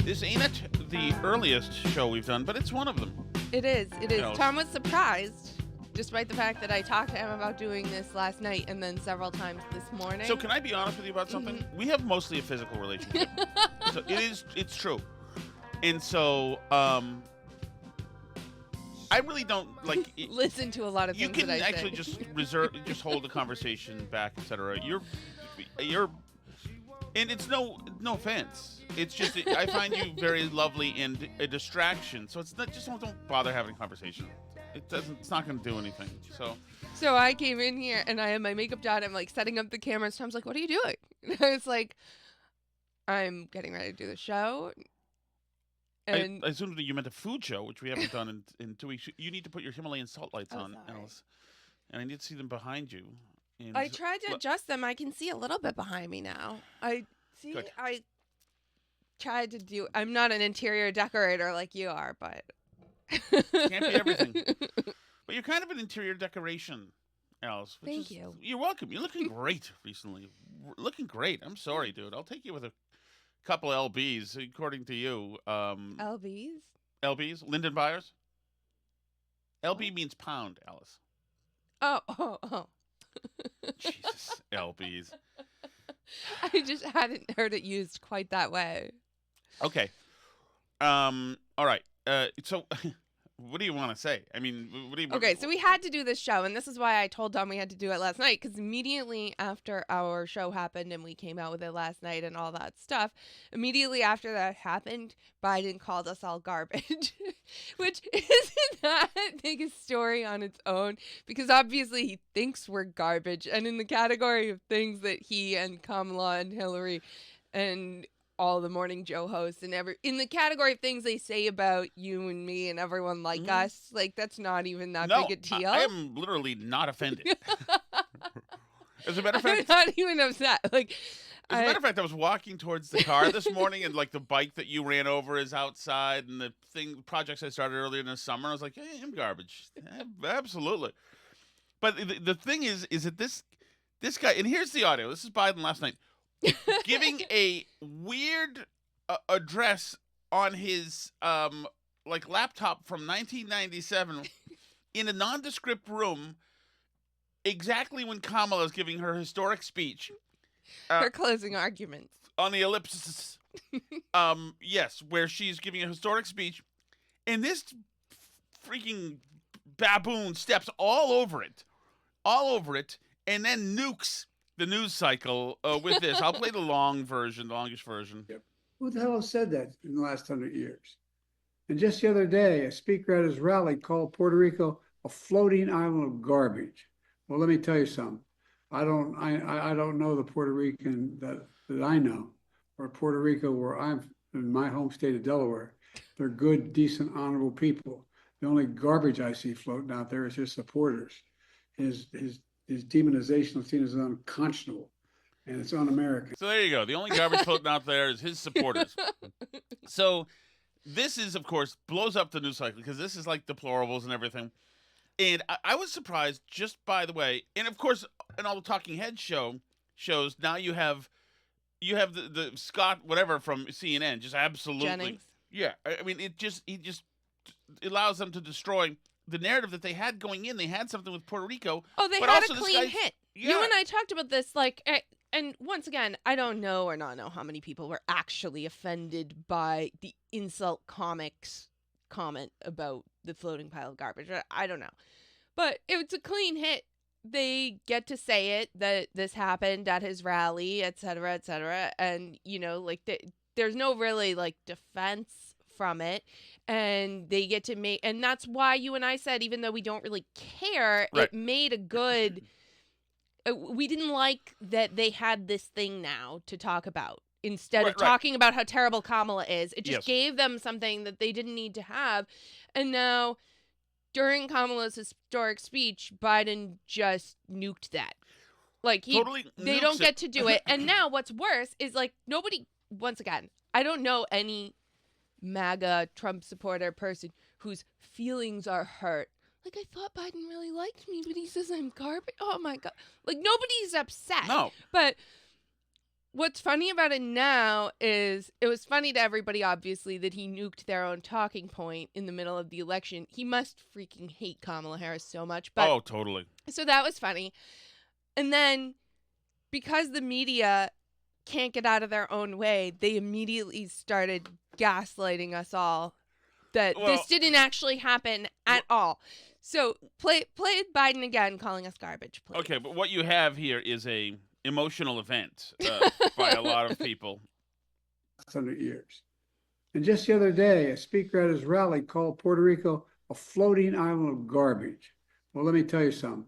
This ain't it the earliest show we've done, but it's one of them. It is. It is. You know, Tom was surprised, despite the fact that I talked to him about doing this last night and then several times this morning. So can I be honest with you about something? We have mostly a physical relationship. So it's true. And so, I really don't like listen to a lot of things you can that I actually say. just hold the conversation back, etc. You're and it's no offense. It's just I find you very lovely and a distraction. So it's not just don't bother having a conversation. It's not going to do anything. So I came in here and I had my makeup done. I'm like setting up the cameras. Tom's like, "What are you doing?" And I was like, "I'm getting ready to do the show." And I assumed that you meant a food show, which we haven't done in 2 weeks. You need to put your Himalayan salt lights on, sorry. Alice. And I need to see them behind you. And I tried to adjust them. I can see a little bit behind me now. Good. I tried to do. I'm not an interior decorator like you are, but Can't be everything. But you're kind of an interior decoration, Alice. Thank you. You're welcome. You're looking great recently. Looking great. I'm sorry, dude. I'll take you with a couple LBs, according to you. LBs. LBs? Linden Byers? LB means pound, Alice. Oh. Jesus, LBs. I just hadn't heard it used quite that way. Okay. All right. So, what do you want to say? I mean, what do you? Okay, so we had to do this show, and this is why I told Tom we had to do it last night, because immediately after our show happened and we came out with it last night and all that stuff, immediately after that happened, Biden called us all garbage, which isn't that big a story on its own, because obviously he thinks we're garbage, and in the category of things that he and Kamala and Hillary and all the Morning Joe hosts and in the category of things they say about you and me and everyone like us, like that's not even that big a deal. I am literally not offended. As a matter of fact, I'm not even upset. Like, as a matter of fact, I was walking towards the car this morning, and like the bike that you ran over is outside, and the projects I started earlier in the summer, I was like, hey, I'm garbage, absolutely. But the thing is that this guy, and here's the audio. This is Biden last night. Giving a weird address on his like laptop from 1997 in a nondescript room, exactly when Kamala is giving her historic speech. Her closing arguments on the ellipsis. Yes, where she's giving a historic speech, and this freaking baboon steps all over it, and then nukes the news cycle with this. I'll play the longest version. Yep. Who the hell has said that in the last 100 years? And just the other day, a speaker at his rally called Puerto Rico a floating island of garbage. Well, let me tell you something. I don't know the Puerto Rican that I know, or Puerto Rico, where I'm in my home state of Delaware. They're good, decent, honorable people. The only garbage I see floating out there is his supporters. His demonization of seen as unconscionable, and it's un-American. So there you go. The only garbage floating out there is his supporters. So this is, of course, blows up the news cycle because this is like deplorables and everything. And I was surprised, just by the way, and of course, in all the Talking Head shows, now you have the Scott whatever from CNN, just absolutely. Jennings. Yeah, I mean, he just allows them to destroy the narrative that they had going in. They had something with Puerto Rico. Oh, they had a clean hit. Yeah. You and I talked about this, like, and once again, I don't know or not know how many people were actually offended by the insult comics comment about the floating pile of garbage. I don't know. But it's a clean hit. They get to say it, that this happened at his rally, et cetera, et cetera. And, like, there's no really, like, defense from it, and they get to make, and that's why you and I said, even though we don't really care, right, it made a good, we didn't like that they had this thing now to talk about instead of talking about how terrible Kamala is. It just gave them something that they didn't need to have. And now during Kamala's historic speech, Biden just nuked that. Like, they don't get to do it. And now what's worse is, like, nobody, once again, I don't know any MAGA Trump supporter person whose feelings are hurt. Like, I thought Biden really liked me, but he says I'm garbage. Oh my God. Like, nobody's upset. No. But What's funny about it now is it was funny to everybody, obviously, that he nuked their own talking point in the middle of the election. He must freaking hate Kamala Harris so much. But Oh, totally. so that was funny. And then because the media can't get out of their own way, they immediately started gaslighting us all that this didn't actually happen at all. So play Biden again calling us garbage, please. Okay, but what you have here is a emotional event by a lot of people. 100 years. And just the other day, a speaker at his rally called Puerto Rico a floating island of garbage. Well, let me tell you something.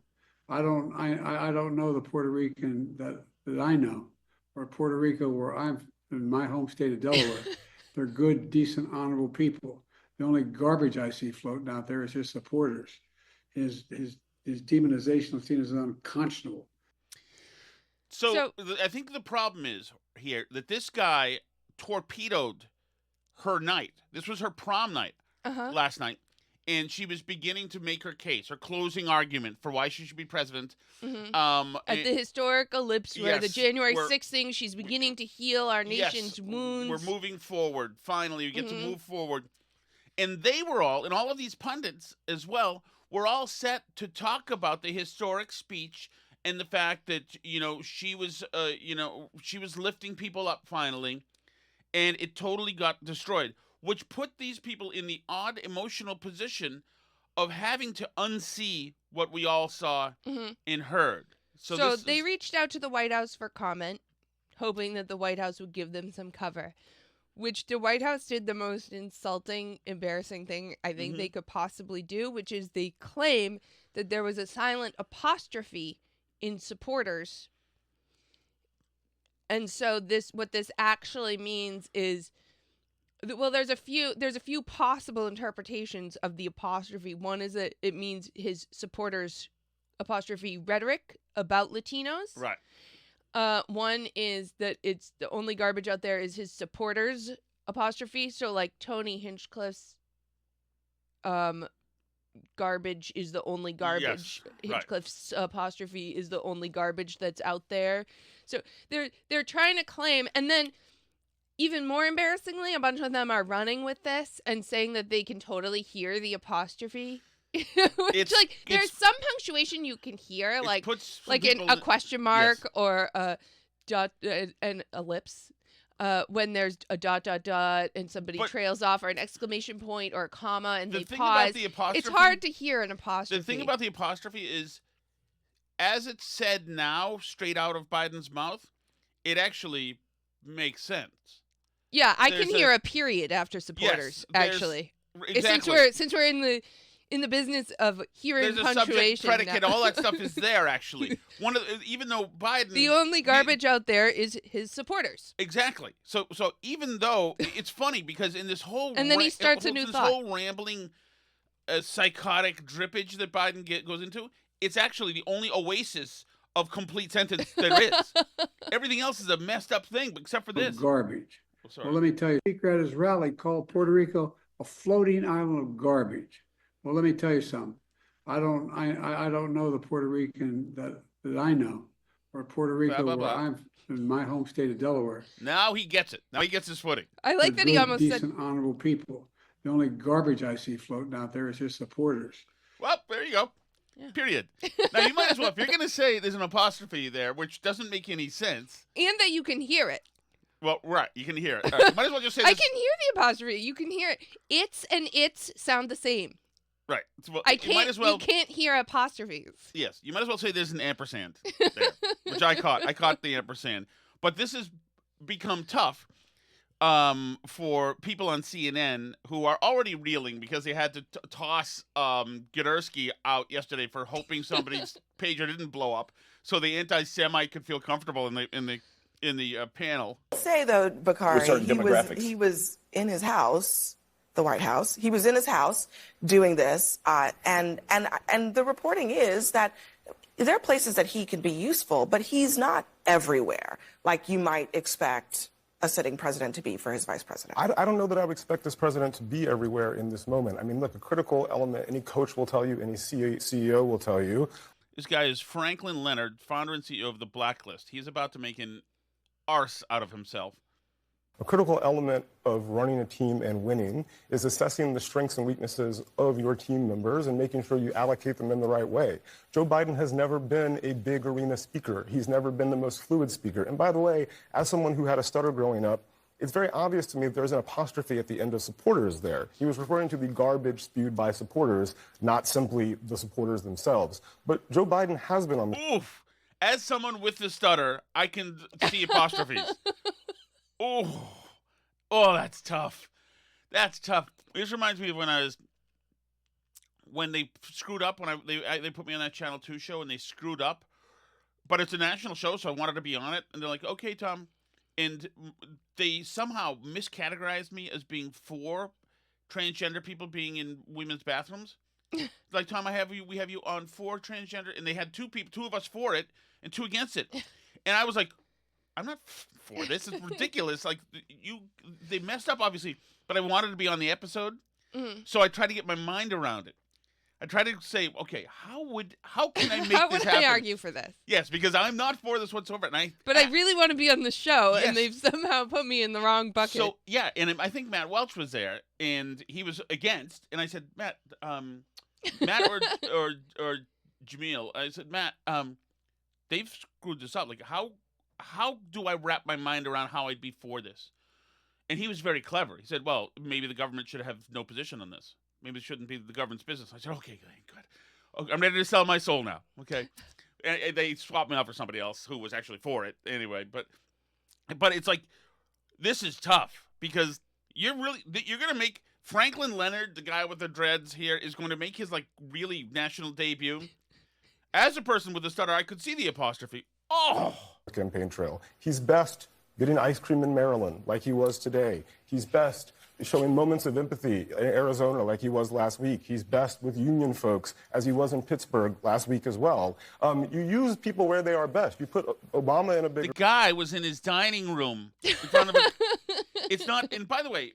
I don't know the Puerto Rican that I know, or Puerto Rico where I'm in my home state of Delaware. They're good, decent, honorable people. The only garbage I see floating out there is his supporters. His demonization of seen as unconscionable. So I think the problem is here that this guy torpedoed her night. This was her prom night last night. And she was beginning to make her case, her closing argument for why she should be president. At the historic ellipse where the January 6th thing, she's beginning to heal our nation's wounds. We're moving forward. Finally, we get to move forward. And they were all, and all of these pundits as well, were all set to talk about the historic speech and the fact that, she was, she was lifting people up finally. And it totally got destroyed, which put these people in the odd emotional position of having to unsee what we all saw and heard. So they reached out to the White House for comment, hoping that the White House would give them some cover, which the White House did the most insulting, embarrassing thing I think they could possibly do, which is they claim that there was a silent apostrophe in supporters. And so what this actually means is, well, there's a few possible interpretations of the apostrophe. One is that it means his supporters' apostrophe rhetoric about Latinos. Right. One is that it's the only garbage out there is his supporters' apostrophe. So like Tony Hinchcliffe's garbage is the only garbage. Yes, right. Hinchcliffe's apostrophe is the only garbage that's out there. So they're trying to claim, and then even more embarrassingly, a bunch of them are running with this and saying that they can totally hear the apostrophe. There's some punctuation you can hear, like in a question mark or a dot, an ellipse. When there's a ... and somebody trails off, or an exclamation point or a comma and they pause. It's hard to hear an apostrophe. The thing about the apostrophe is, as it's said now, straight out of Biden's mouth, it actually makes sense. Yeah, I can hear a period after supporters. Actually, exactly. Since we're in the business of hearing there's punctuation, a subject, predicate, all that stuff is there. Actually, even though Biden, the only garbage out there is his supporters. Exactly. So even though it's funny because in this whole and then he starts a new thought. This whole rambling, psychotic drippage that Biden goes into, it's actually the only oasis of complete sentence there is. Everything else is a messed up thing, except for this garbage. Oh, sorry. Well, let me tell you, the speaker at his rally called Puerto Rico a floating island of garbage. Well, let me tell you something. I don't know the Puerto Rican that I know, or Puerto Rico where I'm in my home state of Delaware. Now he gets it. Now he gets his footing. I like that he almost said decent, honorable people. The only garbage I see floating out there is his supporters. Well, there you go. Yeah. Period. Now you might as well, if you're going to say there's an apostrophe there, which doesn't make any sense, and that you can hear it. Well, right, you can hear it. Right, you might as well just say. I can hear the apostrophe. You can hear it. It's and it's sound the same. Right. Well, you can't hear apostrophes. Yes, you might as well say there's an ampersand there, which I caught. I caught the ampersand. But this has become tough for people on CNN who are already reeling because they had to toss Gidersky out yesterday for hoping somebody's pager didn't blow up, so the anti-Semite could feel comfortable in the panel. Say though, Bakari, he was in his house. The White House. He was in his house doing this, and the reporting is that there are places that he can be useful, but he's not everywhere like you might expect a sitting president to be for his vice president. I don't know that I would expect this president to be everywhere in this moment. I mean, look, a critical element, any coach will tell you, any CEO will tell you. This guy is Franklin Leonard, founder and CEO of The Blacklist. He's about to make an arse out of himself. A critical element of running a team and winning is assessing the strengths and weaknesses of your team members and making sure you allocate them in the right way. Joe Biden has never been a big arena speaker. He's never been the most fluid speaker. And by the way, as someone who had a stutter growing up, it's very obvious to me that there's an apostrophe at the end of supporters there. He was referring to the garbage spewed by supporters, not simply the supporters themselves. But Joe Biden has been on the... Oof. As someone with the stutter, I can see apostrophes. Oh, that's tough. That's tough. This reminds me of when they screwed up, when they put me on that Channel 2 show and they screwed up. But it's a national show, so I wanted to be on it. And they're like, okay, Tom. And they somehow miscategorized me as being for transgender people being in women's bathrooms. Like, Tom, we have you on for transgender, and they had two of us for it and two against it. And I was like, I'm not for this. It's ridiculous. Like, they messed up, obviously, but I wanted to be on the episode. Mm-hmm. So I tried to get my mind around it. I tried to say, okay, how can I make this happen? How would I argue for this? Yes, because I'm not for this whatsoever. But I really want to be on the show, yes. And they've somehow put me in the wrong bucket. So, yeah, and I think Matt Welch was there, and he was against, and I said, Matt or Jamil, I said, Matt, they've screwed this up. Like, how do I wrap my mind around how I'd be for this? And he was very clever. He said, well, maybe the government should have no position on this. Maybe it shouldn't be the government's business. I said, okay, good. Okay, I'm ready to sell my soul now. Okay. And they swapped me out for somebody else who was actually for it anyway. But it's like, this is tough because you're going to make Franklin Leonard, the guy with the dreads here, is going to make his like really national debut. As a person with a stutter, I could see the apostrophe. Oh! Campaign trail. He's best getting ice cream in Maryland like he was today. He's best showing moments of empathy in Arizona like he was last week. He's best with union folks as he was in Pittsburgh last week as well. You use people where they are best. You put Obama in a big... The guy was in his dining room in front of a... It's not... And by the way,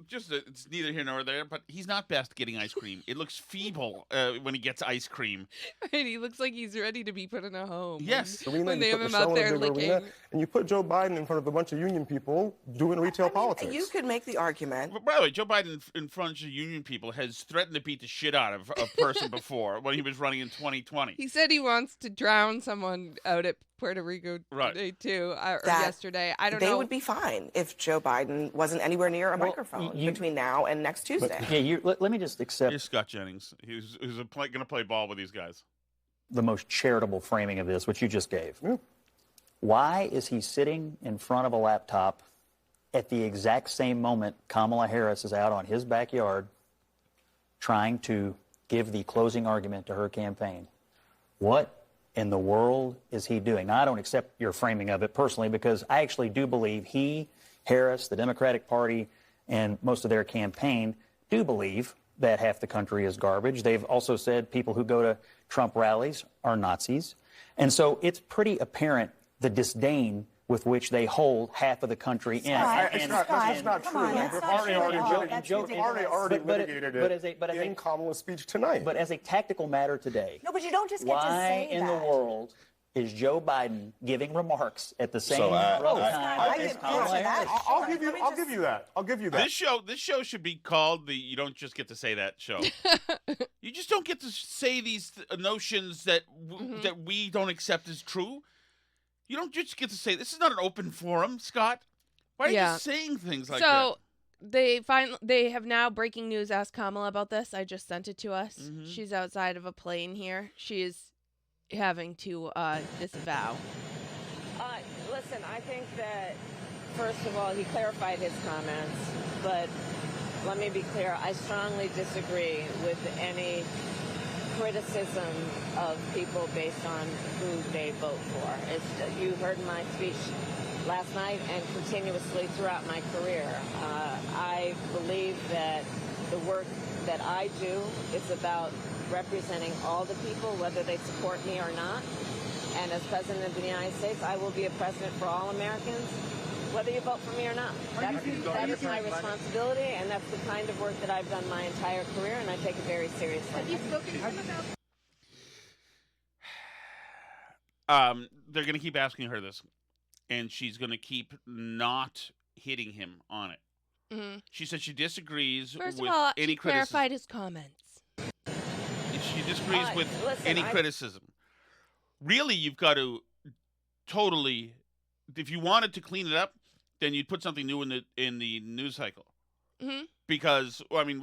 it's neither here nor there, but he's not best getting ice cream. It looks feeble when he gets ice cream. Right, he looks like he's ready to be put in a home. Yes. When they have him out there licking. And you put Joe Biden in front of a bunch of union people doing retail politics. You could make the argument. But by the way, Joe Biden in front of union people has threatened to beat the shit out of a person before when he was running in 2020. He said he wants to drown someone out at Puerto Rico today, too, or yesterday. I don't know. They would be fine if Joe Biden wasn't anywhere near a microphone between now and next Tuesday. Let me just accept. Here's Scott Jennings. He's going to play ball with these guys. The most charitable framing of this, which you just gave. Yeah. Why is he sitting in front of a laptop at the exact same moment Kamala Harris is out on his backyard trying to give the closing argument to her campaign? What in the world is he doing? Now, I don't accept your framing of it personally because I actually do believe he, Harris, the Democratic Party, and most of their campaign do believe that half the country is garbage. They've also said people who go to Trump rallies are Nazis. And so it's pretty apparent the disdain with which they hold half of the country in. It's not true. You've already litigated it in Kamala's speech tonight. But as a tactical matter today, no, but you don't just get to say why in the world is Joe Biden giving remarks at the same time? I'll give you that. This show should be called the "You Don't Just Get to Say That" show. You just don't get to say these notions that we don't accept as true. You don't just get to say this is not an open forum, Scott. Why are you saying things like that? So they have now breaking news asked Kamala about this. I just sent it to us. Mm-hmm. She's outside of a plane here. She is having to disavow. Listen, I think that first of all he clarified his comments, but let me be clear. I strongly disagree with any criticism of people based on who they vote for. You heard my speech last night and continuously throughout my career. I believe that the work that I do is about representing all the people, whether they support me or not. And as President of the United States, I will be a president for all Americans, whether you vote for me or not. That is my responsibility, and that's the kind of work that I've done my entire career, and I take it very seriously. Have you spoken to him about... They're going to keep asking her this. and she's going to keep not hitting him on it. Mm-hmm. She said she disagrees First with of all, any he criticism. clarified his comments. She disagrees with any criticism. Really, you've got to totally, if you wanted to clean it up, then you'd put something new in the news cycle. Mm-hmm. Because, I mean,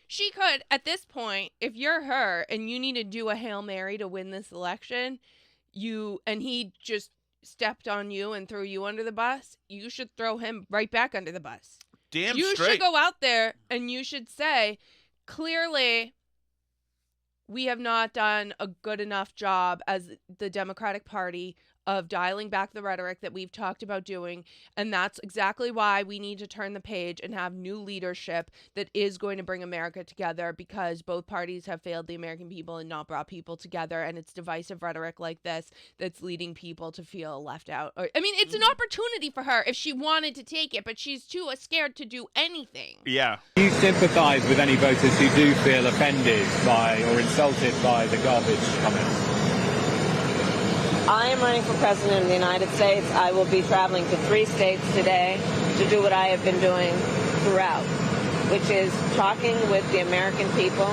she could, at this point, if you're her and you need to do a Hail Mary to win this election, and he just stepped on you and threw you under the bus, you should throw him right back under the bus. Damn you straight. should go out there and you should say, clearly, we have not done a good enough job as the Democratic Party of dialing back the rhetoric that we've talked about doing. And that's exactly why we need to turn the page and have new leadership that is going to bring America together, because both parties have failed the American people and not brought people together. And it's divisive rhetoric like this that's leading people to feel left out. It's an opportunity for her if she wanted to take it, but she's too scared to do anything. Yeah. Do you sympathise with any voters who do feel offended by or insulted by the garbage comments? I am running for president of the United States. I will be traveling to 3 states today to do what I have been doing throughout, which is talking with the American people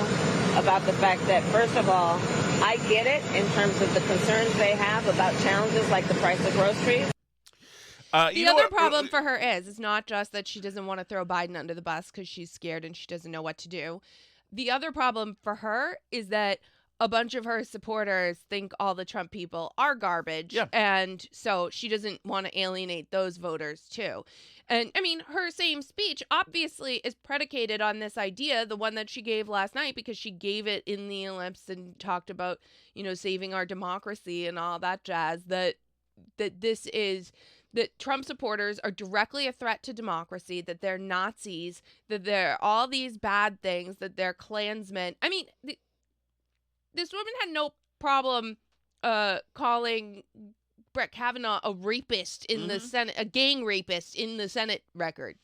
about the fact that, first of all, I get it in terms of the concerns they have about challenges like the price of groceries. The other problem for her is it's not just that she doesn't want to throw Biden under the bus because she's scared and she doesn't know what to do. The other problem for her is that a bunch of her supporters think all the Trump people are garbage. Yeah. And so she doesn't want to alienate those voters too. And her same speech obviously is predicated on this idea, the one that she gave last night, because she gave it in the Olymps and talked about, saving our democracy and all that jazz, that Trump supporters are directly a threat to democracy, that they're Nazis, that they're all these bad things, that they're Klansmen. This woman had no problem calling Brett Kavanaugh a rapist in the Senate, a gang rapist in the Senate record.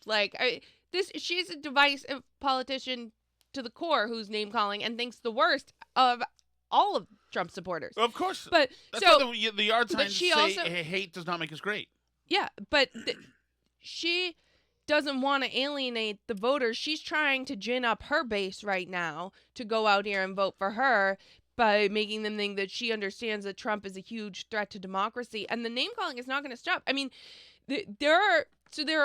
She's a divisive politician to the core who's name calling and thinks the worst of all of Trump supporters. Of course. But that's so why the yard signs say also, hate does not make us great. Yeah, but she doesn't want to alienate the voters. She's trying to gin up her base right now to go out here and vote for her by making them think that she understands that Trump is a huge threat to democracy. And the name calling is not going to stop. There are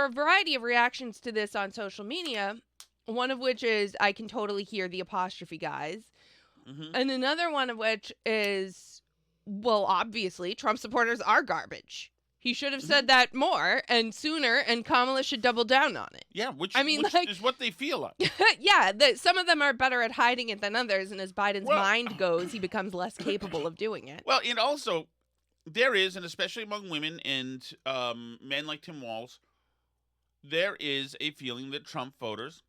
a variety of reactions to this on social media, one of which is I can totally hear the apostrophe guys. Mm-hmm. And another one of which is, well, obviously, Trump supporters are garbage. He should have said that more and sooner, and Kamala should double down on it. Yeah, which is what they feel like. Yeah, some of them are better at hiding it than others, and as Biden's mind goes, he becomes less capable of doing it. Well, and also, there is, and especially among women and men like Tim Walz, there is a feeling that Trump voters,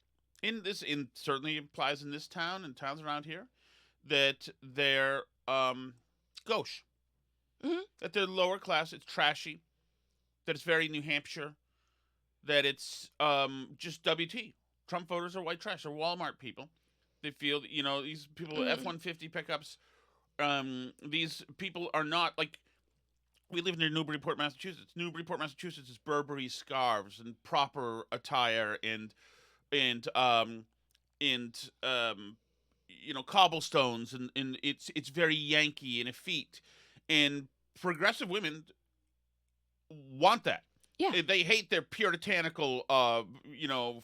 certainly applies in this town and towns around here, that they're gauche. Mm-hmm. That they're lower class, it's trashy, that it's very New Hampshire, that it's just WT. Trump voters are white trash. They're Walmart people. They feel, these people, F-150 pickups, these people are not, we live near Newburyport, Massachusetts. Newburyport, Massachusetts is Burberry scarves and proper attire and cobblestones and it's very Yankee and effete. And progressive women want that. Yeah. They hate their puritanical,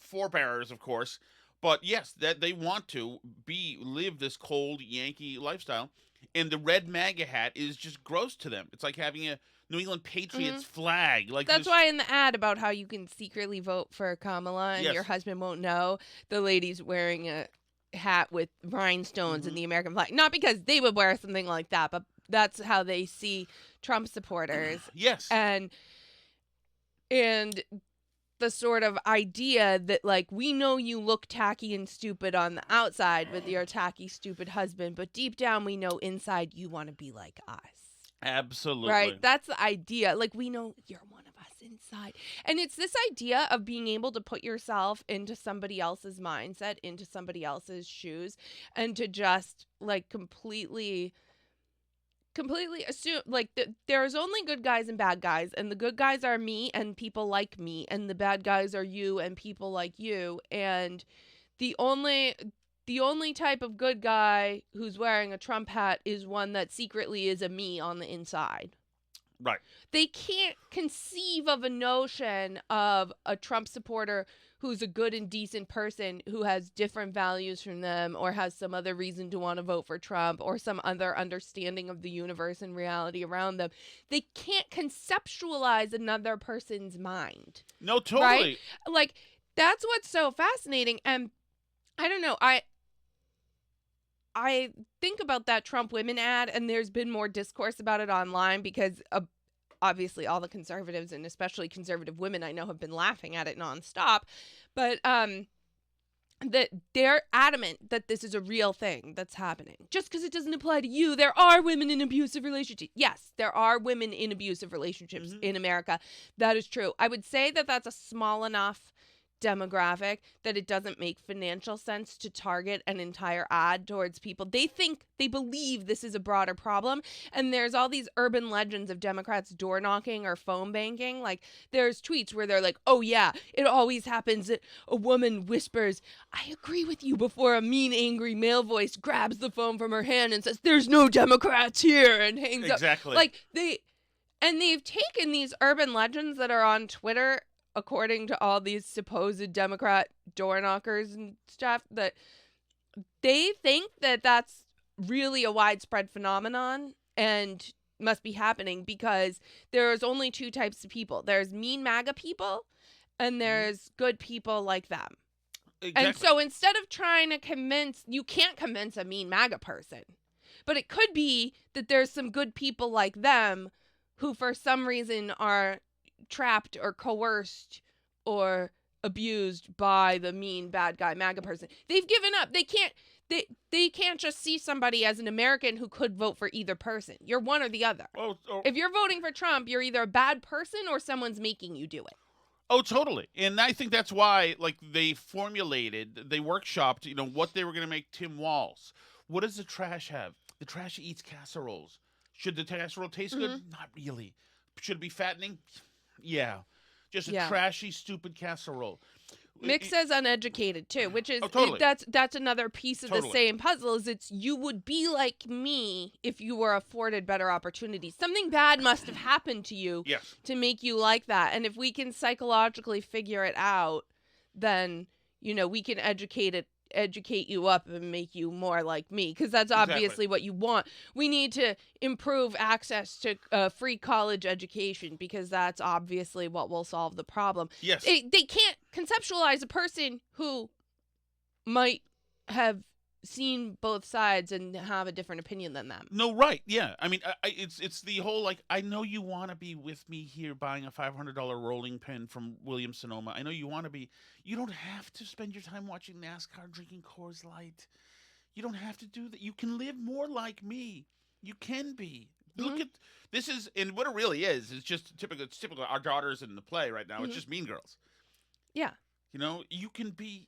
forebearers, of course. But yes, that they want to live this cold Yankee lifestyle. And the red MAGA hat is just gross to them. It's like having a New England Patriots flag. That's why in the ad about how you can secretly vote for Kamala and your husband won't know, the lady's wearing a hat with rhinestones in the American flag. Not because they would wear something like that, but that's how they see Trump supporters. Yes. And the sort of idea that, we know you look tacky and stupid on the outside with your tacky, stupid husband, but deep down we know inside you want to be like us. Absolutely. Right? That's the idea. We know you're one of us inside. And it's this idea of being able to put yourself into somebody else's mindset, into somebody else's shoes, and to just, completely completely assume like there's only good guys and bad guys, and the good guys are me and people like me, and the bad guys are you and people like you, and the only type of good guy who's wearing a Trump hat is one that secretly is a me on the inside. Right. They can't conceive of a notion of a Trump supporter who's a good and decent person who has different values from them or has some other reason to want to vote for Trump or some other understanding of the universe and reality around them. They can't conceptualize another person's mind. No, totally. Right? Like, that's what's so fascinating. And I don't know, I think about that Trump women ad, and there's been more discourse about it online because obviously all the conservatives and especially conservative women I know have been laughing at it nonstop. But that they're adamant that this is a real thing that's happening. Just because it doesn't apply to you, there are women in abusive relationships. Yes, there are women in abusive relationships in America. That is true. I would say that that's a small enough demographic that it doesn't make financial sense to target an entire ad towards people. They believe this is a broader problem, and there's all these urban legends of Democrats door knocking or phone banking. Like, there's tweets where they're like, oh yeah, it always happens that a woman whispers, I agree with you, before a mean, angry male voice grabs the phone from her hand and says, there's no Democrats here, and hangs up. Exactly. Like, they've taken these urban legends that are on Twitter, according to all these supposed Democrat door knockers and stuff, that they think that that's really a widespread phenomenon and must be happening because there's only two types of people. There's mean MAGA people and there's good people like them. Exactly. And so instead of trying to you can't convince a mean MAGA person, but it could be that there's some good people like them who for some reason are trapped or coerced or abused by the mean bad guy MAGA person. They've given up. They can't just see somebody as an American who could vote for either person. You're one or the other. If you're voting for Trump, you're either a bad person or someone's making you do it. Oh, totally. And I think that's why, like, they workshopped, what they were going to make Tim Walz. What does the trash have? The trash eats casseroles. Should the casserole taste good? Not really. Should it be fattening? Yeah. Just a trashy, stupid casserole. Mick says uneducated too, which is totally. That's another piece of the same puzzle. Is you would be like me if you were afforded better opportunities. Something bad must have happened to you to make you like that. And if we can psychologically figure it out, then we can educate you up and make you more like me, because that's obviously what you want. We need to improve access to free college education, because that's obviously what will solve the problem. Yes. They can't conceptualize a person who might have seen both sides and have a different opinion than them. No, right. Yeah. I mean, it's the whole, like, I know you want to be with me here buying a $500 rolling pin from Williams-Sonoma. I know you want to be. You don't have to spend your time watching NASCAR, drinking Coors Light. You don't have to do that. You can live more like me. You can be. Look at this and what it really is just typical. It's typical. Our daughter's in the play right now. It's just Mean Girls. Yeah. You can be,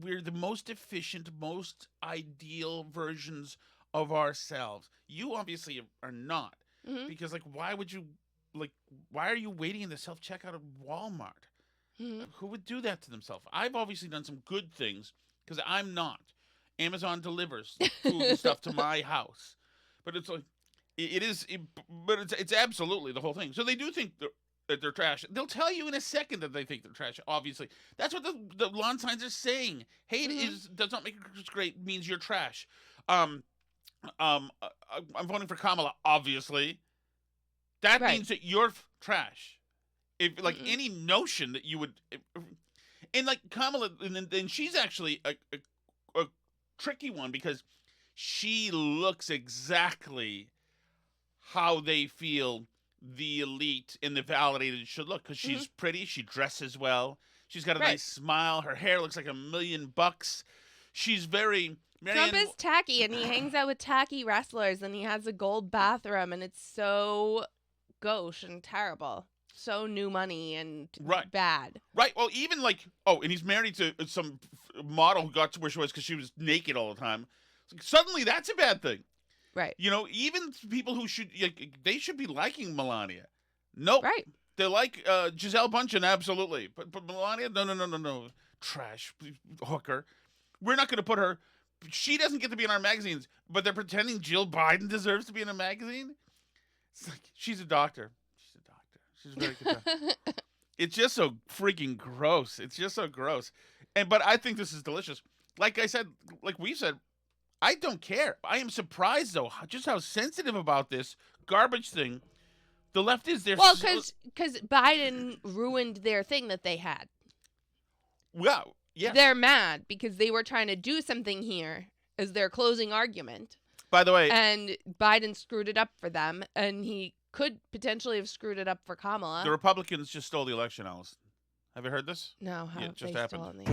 we're the most efficient, most ideal versions of ourselves. You obviously are not, because why are you waiting in the self-checkout at Walmart? Who would do that to themselves? I've obviously done some good things because I'm not. Amazon delivers food and stuff to my house, but it's like it's absolutely the whole thing. So they do think that they're trash. They'll tell you in a second that they think they're trash. Obviously, that's what the lawn signs are saying. Hate does not make it great, means you're trash. I'm voting for Kamala. Obviously, that means that you're trash. If any notion that you would, and Kamala, and then she's actually a tricky one, because she looks exactly how they feel the elite and the validated should look, because she's pretty, she dresses well, she's got a nice smile, her hair looks like $1 million. She's very Trump is tacky, and he hangs out with tacky wrestlers, and he has a gold bathroom, and it's so gauche and terrible, so new money and bad. Right. Well, even and he's married to some model who got to where she was because she was naked all the time. Suddenly, that's a bad thing. Right. You know, even people who they should be liking Melania. Nope. Right. They like Gisele Bundchen, absolutely. But Melania, no. Trash hooker. We're not going to put her. She doesn't get to be in our magazines, but they're pretending Jill Biden deserves to be in a magazine. It's like, she's a doctor. She's a very good doctor. It's just so freaking gross. It's just so gross. But I think this is delicious. Like I said, like we said, I don't care. I am surprised, though, just how sensitive about this garbage thing the left is. Well, because Biden ruined their thing that they had. Well, yeah. They're mad because they were trying to do something here as their closing argument. By the way. And Biden screwed it up for them, and he could potentially have screwed it up for Kamala. The Republicans just stole the election, Alice. Have you heard this? No, how it just happened.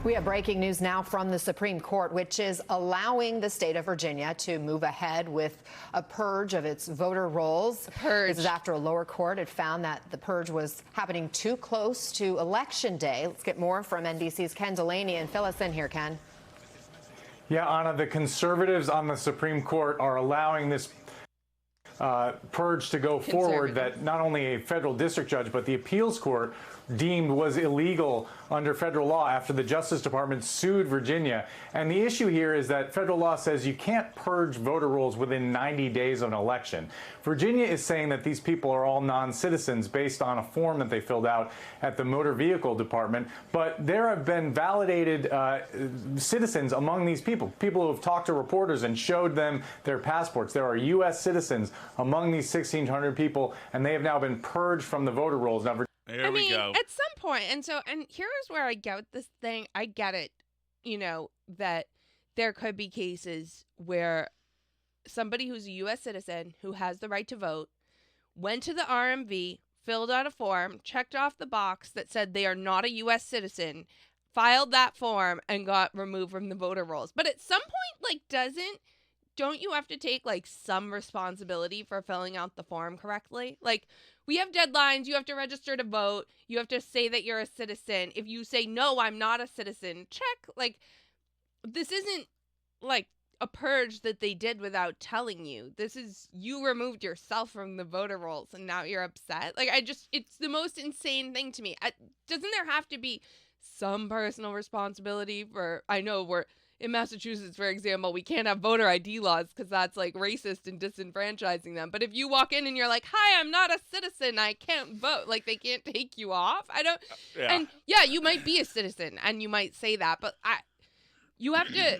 We have breaking news now from the Supreme Court, which is allowing the state of Virginia to move ahead with a purge of its voter rolls. This is after a lower court had found that the purge was happening too close to Election Day. Let's get more from NBC's Ken Delaney and fill us in here, Ken. Yeah, Anna, the conservatives on the Supreme Court are allowing this purge to go forward that not only a federal district judge, but the appeals court deemed was illegal under federal law after the Justice Department sued Virginia. And the issue here is that federal law says you can't purge voter rolls within 90 days of an election. Virginia is saying that these people are all non-citizens based on a form that they filled out at the Motor Vehicle Department. But there have been validated citizens among these people who have talked to reporters and showed them their passports. There are U.S. citizens among these 1,600 people, and they have now been purged from the voter rolls. Now, I mean, at some point, and here's where I get with this thing. I get it, that there could be cases where somebody who's a U.S. citizen who has the right to vote went to the RMV, filled out a form, checked off the box that said they are not a U.S. citizen, filed that form, and got removed from the voter rolls. But at some point, don't you have to take some responsibility for filling out the form correctly? We have deadlines. You have to register to vote. You have to say that you're a citizen. If you say, no, I'm not a citizen, check. This isn't a purge that they did without telling you. This is, you removed yourself from the voter rolls and now you're upset. It's the most insane thing to me. Doesn't there have to be some personal responsibility for, I know we're, in Massachusetts, for example, we can't have voter ID laws because that's racist and disenfranchising them. But if you walk in and you're like, hi, I'm not a citizen, I can't vote, they can't take you off. I don't. Yeah. And yeah, you might be a citizen and you might say that, but you have to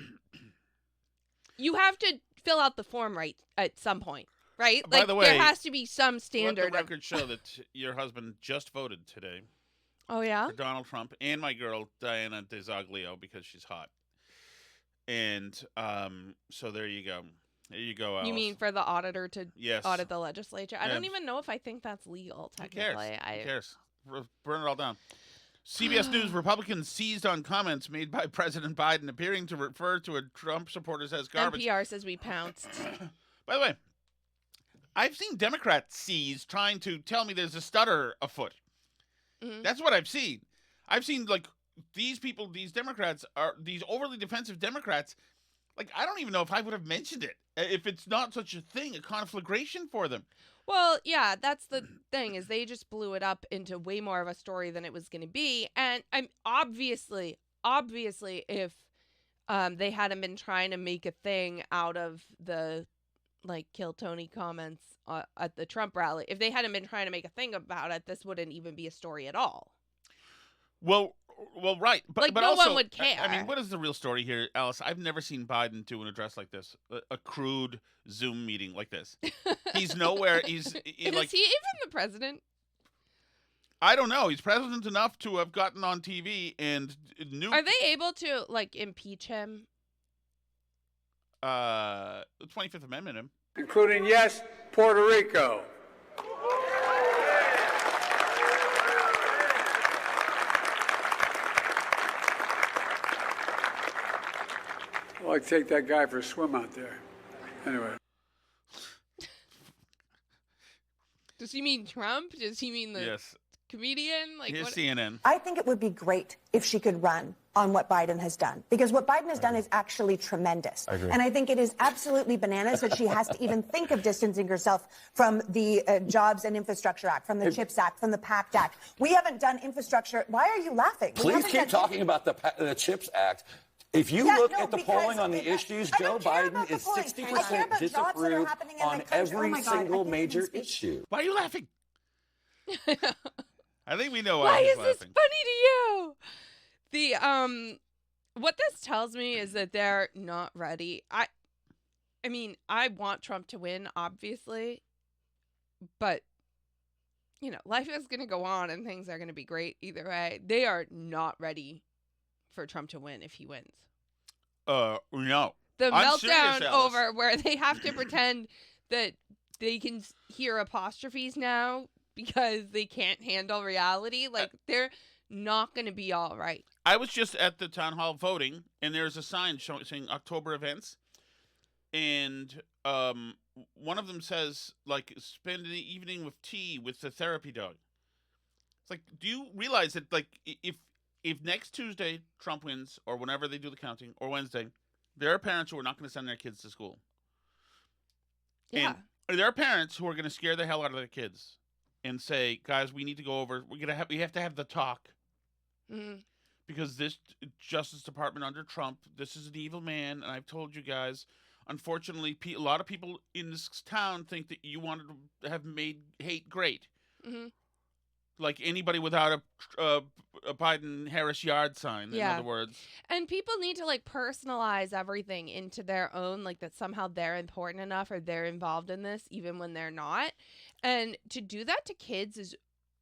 fill out the form right at some point, right? By the way, there has to be some standard. Let the record show that your husband just voted today. Oh yeah. For Donald Trump and my girl Diana DeZoglio because she's hot. And so there you go. There you go, Alice. You mean for the auditor to audit the legislature? I don't even know if I think that's legal, technically. Who cares? Burn it all down. CBS News, Republicans seized on comments made by President Biden appearing to refer to a Trump supporters as garbage. NPR says we pounced. By the way, I've seen Democrats seized trying to tell me there's a stutter afoot. Mm-hmm. That's what I've seen. I've seen, these people, these Democrats, are these overly defensive Democrats. I don't even know if I would have mentioned it if it's not such a thing, a conflagration for them. Well, yeah, that's the thing, is they just blew it up into way more of a story than it was going to be. And I'm obviously, if they hadn't been trying to make a thing out of the kill Tony comments at the Trump rally, if they hadn't been trying to make a thing about it, this wouldn't even be a story at all. Well, right. But no also, one would care. I mean, what is the real story here, Alice? I've never seen Biden do an address like this, a crude Zoom meeting like this. He's nowhere. Is he even the president? I don't know. He's president enough to have gotten on TV and Are they able to impeach him? The 25th Amendment him. Including, yes, Puerto Rico. Well, I'd take that guy for a swim out there. Anyway. Does he mean Trump? Does he mean the comedian? Like, Here's what? CNN. I think it would be great if she could run on what Biden has done, because what Biden has done is actually tremendous. I agree. And I think it is absolutely bananas that she has to even think of distancing herself from the Jobs and Infrastructure Act, from the CHIPS Act, from the PACT Act. We haven't done infrastructure. Why are you laughing? Please keep talking about the CHIPS Act. If you look at the polling on the issues, Joe Biden is 60% disapproved on every single major issue. Why are you laughing? I think we know Why why he's is this laughing. funny to you? The what this tells me is that they're not ready. I mean, I want Trump to win, obviously, but you know, life is going to go on and things are going to be great either way. They are not ready for Trump to win if he wins. No. The I'm serious, meltdown Alice. over where they have to pretend that they can hear apostrophes now because they can't handle reality. Like, they're not going to be all right. I was just at the town hall voting, and there's a sign saying October events, and one of them says, like, spend an evening with tea with the therapy dog. It's like, do you realize that, like, if next Tuesday Trump wins, or whenever they do the counting, or Wednesday, there are parents who are not going to send their kids to school. Yeah. And there are parents who are going to scare the hell out of their kids and say, guys, we need to go over, we have to have the talk. Mm-hmm. Because this Justice Department under Trump, this is an evil man, and I've told you guys, unfortunately, a lot of people in this town think that you wanted to have made hate great. Mm-hmm. Like anybody without a Biden-Harris yard sign, in other words. And people need to, like, personalize everything into their own, like, that somehow they're important enough or they're involved in this, even when they're not. And to do that to kids is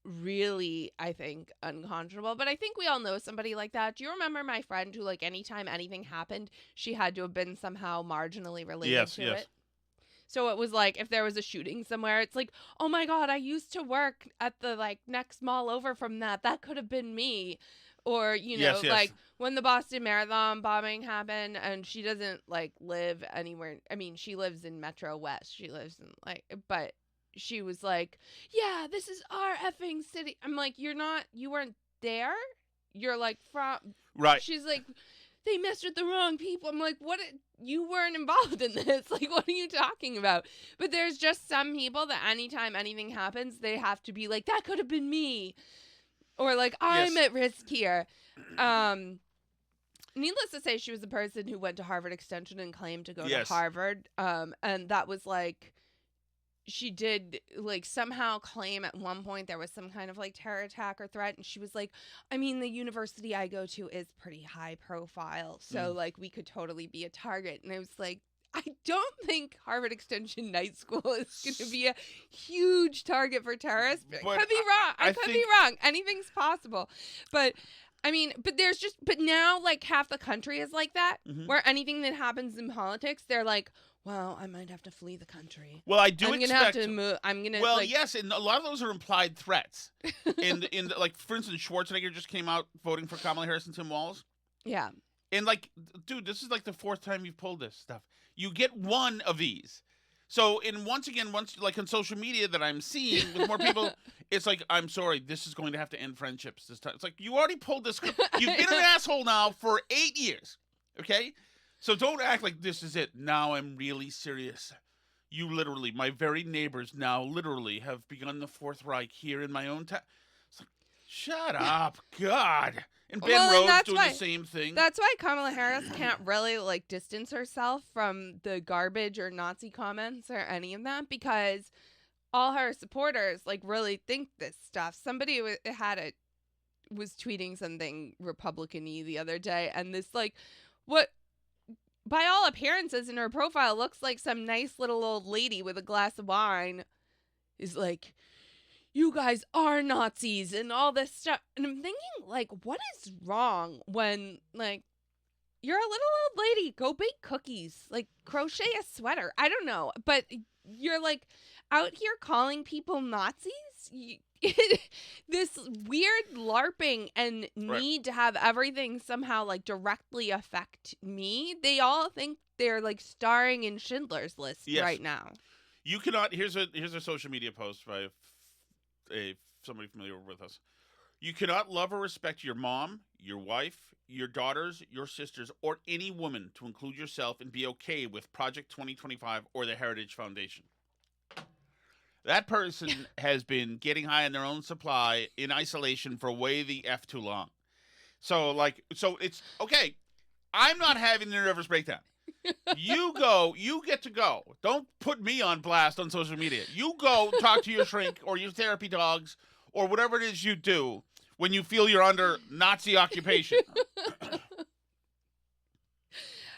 really, I think, unconscionable. But I think we all know somebody like that. Do you remember my friend who, like, anytime anything happened, she had to have been somehow marginally related to it? So it was like, if there was a shooting somewhere, it's like, oh my God, I used to work at the, like, next mall over from that. That could have been me. Or, you know, like when the Boston Marathon bombing happened, and she doesn't, like, live anywhere. I mean, she lives in Metro West. She lives in, like, but she was like, yeah, this is our effing city. I'm like, you weren't there? You're, like, from. Right. She's like, they messed with the wrong people. I'm like, you weren't involved in this. Like, what are you talking about? But there's just some people that anytime anything happens, they have to be like, that could have been me. Or like, I'm at risk here. Needless to say, she was the person who went to Harvard Extension and claimed to go to Harvard. And that was like, she did, like, somehow claim at one point there was some kind of, like, terror attack or threat. And she was like, I mean, the university I go to is pretty high profile. So, like, we could totally be a target. And I was like, I don't think Harvard Extension Night School is going to be a huge target for terrorists. I could be wrong. I could be wrong. Anything's possible. But I mean, but now, like, half the country is like that, where anything that happens in politics, they're like, well, I might have to flee the country. Well, I do I'm expect. Gonna have to move. I'm gonna. Well, like... yes, and a lot of those are implied threats. Like, for instance, Schwarzenegger just came out voting for Kamala Harris and Tim Walz. Yeah. And, like, dude, this is like the fourth time you've pulled this stuff. You get one of these. So, once like on social media that I'm seeing with more people, it's like, I'm sorry, this is going to have to end friendships this time. It's like, you already pulled this. You've been an asshole now for 8 years. Okay? So don't act like this is it. Now I'm really serious. You literally, my very neighbors now literally have begun the Fourth Reich here in my own town. It's like, shut up, God. And Ben Rhodes doing the same thing. That's why Kamala Harris can't really, like, distance herself from the garbage or Nazi comments or any of that, because all her supporters, like, really think this stuff. Somebody was tweeting something Republican-y the other day, and this, like, what, by all appearances in her profile, looks like some nice little old lady with a glass of wine is like, you guys are Nazis and all this stuff. And I'm thinking, like, what is wrong when, like, you're a little old lady, go bake cookies, like, crochet a sweater. I don't know. But you're, like, out here calling people Nazis? This weird LARPing and need to have everything somehow, like, directly affect me. They all think they're, like, starring in Schindler's List right now. You cannot. Here's a social media post by a somebody familiar with us. You cannot love or respect your mom, your wife, your daughters, your sisters, or any woman, to include yourself, and be okay with Project 2025 or the Heritage Foundation. That person has been getting high on their own supply in isolation for way the F too long. So it's okay. I'm not having the nervous breakdown. You get to go. Don't put me on blast on social media. You go talk to your shrink or your therapy dogs or whatever it is you do when you feel you're under Nazi occupation.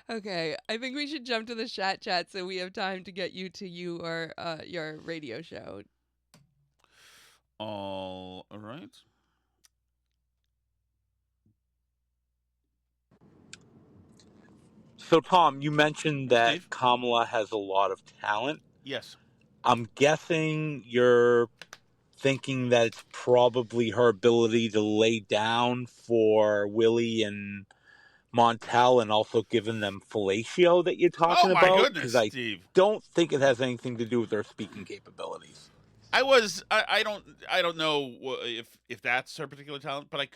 Okay, I think we should jump to the chat so we have time to get you to your radio show. All right. So, Tom, you mentioned that Kamala has a lot of talent. Yes. I'm guessing you're thinking that it's probably her ability to lay down for Willie and Montel and also giving them fellatio that you're talking about. Oh, my goodness, I Steve. don't think it has anything to do with her speaking capabilities. I don't know if that's her particular talent, but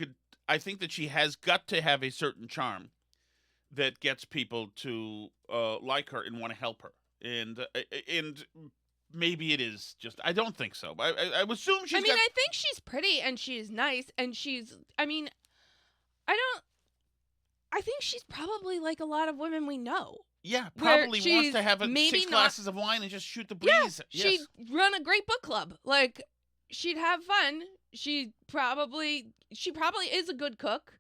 I think that she has got to have a certain charm that gets people to like her and want to help her. And maybe it is just, I don't think so. I would assume she's I think she's pretty and she's nice and I think she's probably like a lot of women we know. Yeah, probably wants to have 6 glasses of wine and just shoot the breeze. Yeah, she'd run a great book club. Like, she'd have fun. She probably is a good cook.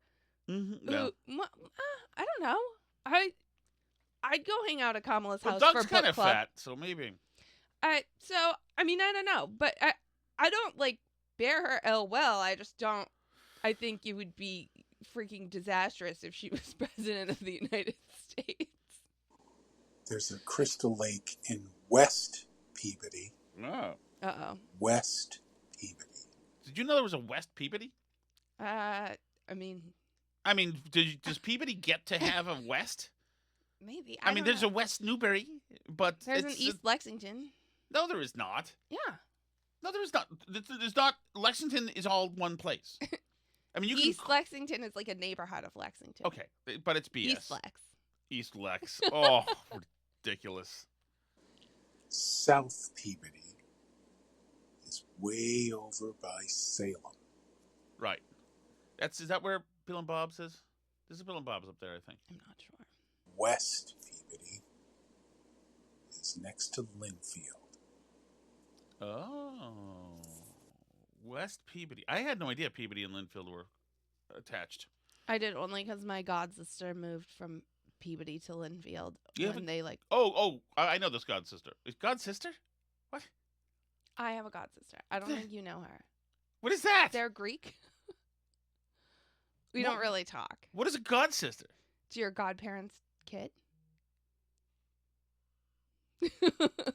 Mm-hmm. Yeah. I don't know. I'd go hang out at Kamala's house Doug's for book kind of club. fat, so maybe. I don't know, but I don't like bear her ill will. I just don't. I think it would be freaking disastrous if she was president of the United States. There's a Crystal Lake in West Peabody. Oh. Uh-oh. West Peabody. Did you know there was a West Peabody? Does Peabody get to have a West? Maybe. There's a West Newbury, but there's an East Lexington. No, there is not. Yeah. No, there is not. There's not. Lexington is all one place. East Lexington is like a neighborhood of Lexington. Okay, but it's BS. East Lex. East Lex. Oh, ridiculous. South Peabody is way over by Salem. Right. Is that where Bill and Bob's is? There's a Bill and Bob's up there, I think. I'm not sure. West Peabody is next to Linfield. Oh. West Peabody. I had no idea Peabody and Linfield were attached. I did only because my god sister moved from Peabody to Linfield when they like. I know this god sister. Is god sister? What? I have a god sister. I don't think you know her. What is that? They're Greek. We don't really talk. What is a god sister? It's your godparents' kid.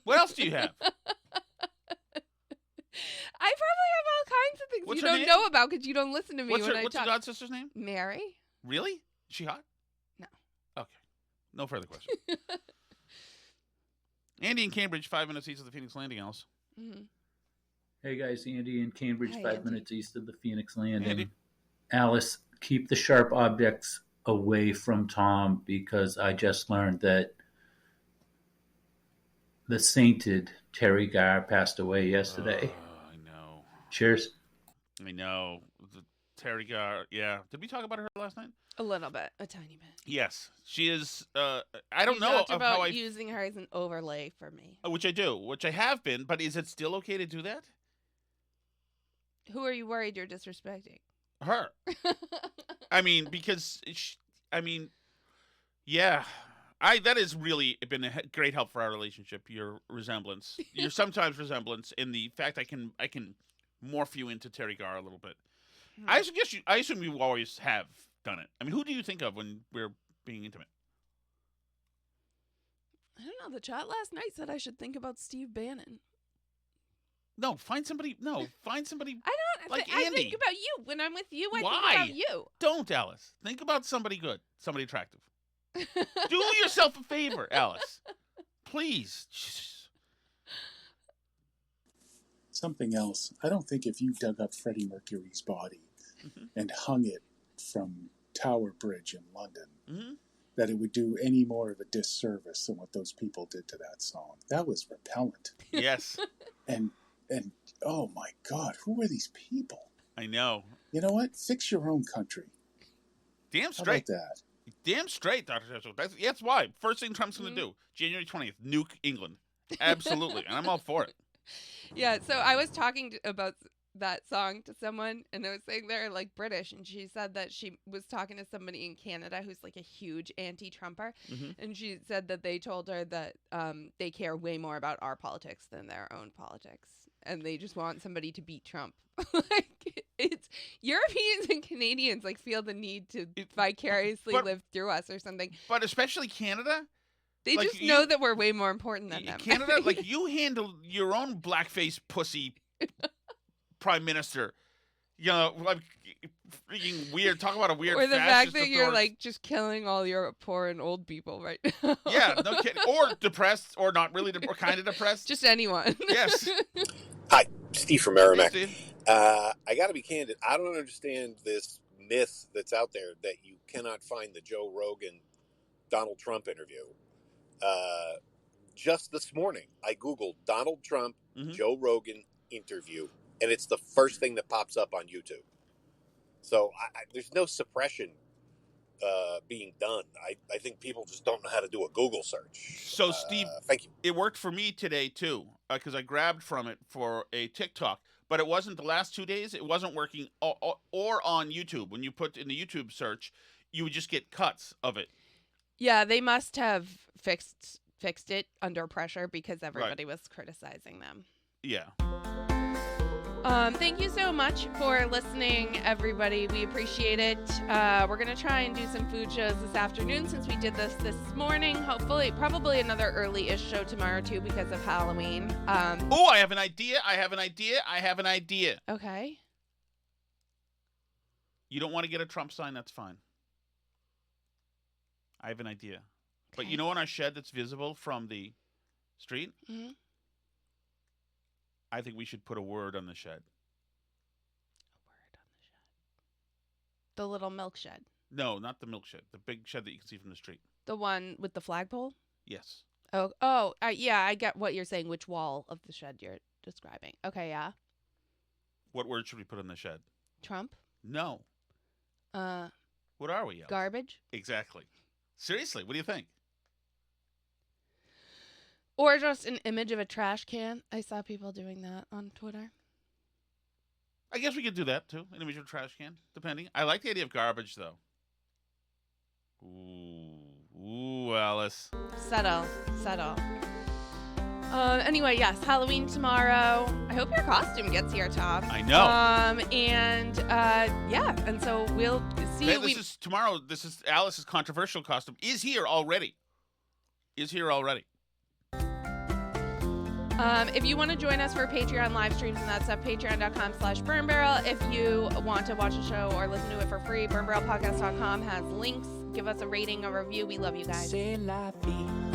What else do you have? I probably have all kinds of things What's you her don't name? know about because you don't listen to me when I talk. What's your god sister's name? Mary. Really? Is she hot? No. Okay. No further question. Andy in Cambridge, 5 minutes east of the Phoenix Landing, Alice. Mm-hmm. Hey guys, Andy in Cambridge, Hi, 5 Andy. minutes east of the Phoenix Landing. Andy. Alice, keep the sharp objects away from Tom because I just learned that the sainted Terry Garr passed away yesterday. I know. Cheers. I know. Terry Garr, yeah. Did we talk about her last night? A little bit, a tiny bit. Yes. She is, I don't You know talked of about how using her as an overlay for me. Which I do, which I have been, but is it still okay to do that? Who are you worried you're disrespecting? Her. Because, yeah. That has really been a great help for our relationship, your resemblance. Your sometimes resemblance, and the fact I can morph you into Terry Garr a little bit. I assume you always have done it. Who do you think of when we're being intimate? I don't know. The chat last night said I should think about Steve Bannon. No, find somebody. I don't. Like I Andy. think about you when I'm with you. I Why? think about you. Don't, Alice. Think about somebody good, somebody attractive. Do yourself a favor, Alice. Please. something else. I don't think if you dug up Freddie Mercury's body and hung it from Tower Bridge in London, that it would do any more of a disservice than what those people did to that song. That was repellent. Yes. And oh my God, who are these people? I know. You know what? Fix your own country. Damn straight. How about that? Damn straight, Dr. Tetzel. That's why. First thing Trump's going to do, January 20th, nuke England. Absolutely. And I'm all for it. Yeah, so I was talking about that song to someone, and I was saying they're like British, and she said that she was talking to somebody in Canada who's like a huge anti-Trumper, and she said that they told her that they care way more about our politics than their own politics, and they just want somebody to beat Trump. Like, it's Europeans and Canadians like feel the need to vicariously live through us or something. But especially Canada. They like just know that we're way more important than them. Canada, like, you handle your own blackface pussy prime minister. You know, like, freaking weird. Talk about a weird or the fact that you're, like, just killing all your poor and old people right now. Yeah, no kidding. Or depressed, or not really, or kind of depressed. Just anyone. Yes. Hi, Steve from Merrimack. Hey, Steve. I got to be candid. I don't understand this myth that's out there that you cannot find the Joe Rogan Donald Trump interview. Just this morning, I Googled Donald Trump, Joe Rogan interview, and it's the first thing that pops up on YouTube. So there's no suppression being done. I think people just don't know how to do a Google search. So, Steve, thank you. It worked for me today, too, because I grabbed from it for a TikTok. But it wasn't the last 2 days. It wasn't working or on YouTube. When you put in the YouTube search, you would just get cuts of it. Yeah, they must have fixed it under pressure because everybody was criticizing them. Yeah. Thank you so much for listening, everybody. We appreciate it. We're going to try and do some food shows this afternoon since we did this morning. Hopefully, probably another early-ish show tomorrow, too, because of Halloween. Oh, I have an idea. Okay. You don't want to get a Trump sign? That's fine. I have an idea. Okay. But you know, on our shed that's visible from the street? Mm-hmm. I think we should put a word on the shed. The little milk shed? No, not the milk shed. The big shed that you can see from the street. The one with the flagpole? Yes. Yeah, I get what you're saying, which wall of the shed you're describing. Okay, yeah. What word should we put on the shed? Trump? No. What are we? Alice? Garbage? Exactly. Seriously, what do you think? Or just an image of a trash can. I saw people doing that on Twitter. I guess we could do that, too. An image of a trash can, depending. I like the idea of garbage, though. Ooh, Alice. Settle. Anyway, yes, Halloween tomorrow. I hope your costume gets here, Tom. I know. And so we'll see you. This is tomorrow. This is Alice's controversial costume. Is here already. If you want to join us for Patreon live streams and that stuff, patreon.com/burnbarrel. If you want to watch the show or listen to it for free, burnbarrelpodcast.com has links. Give us a rating, a review. We love you guys. C'est la vie.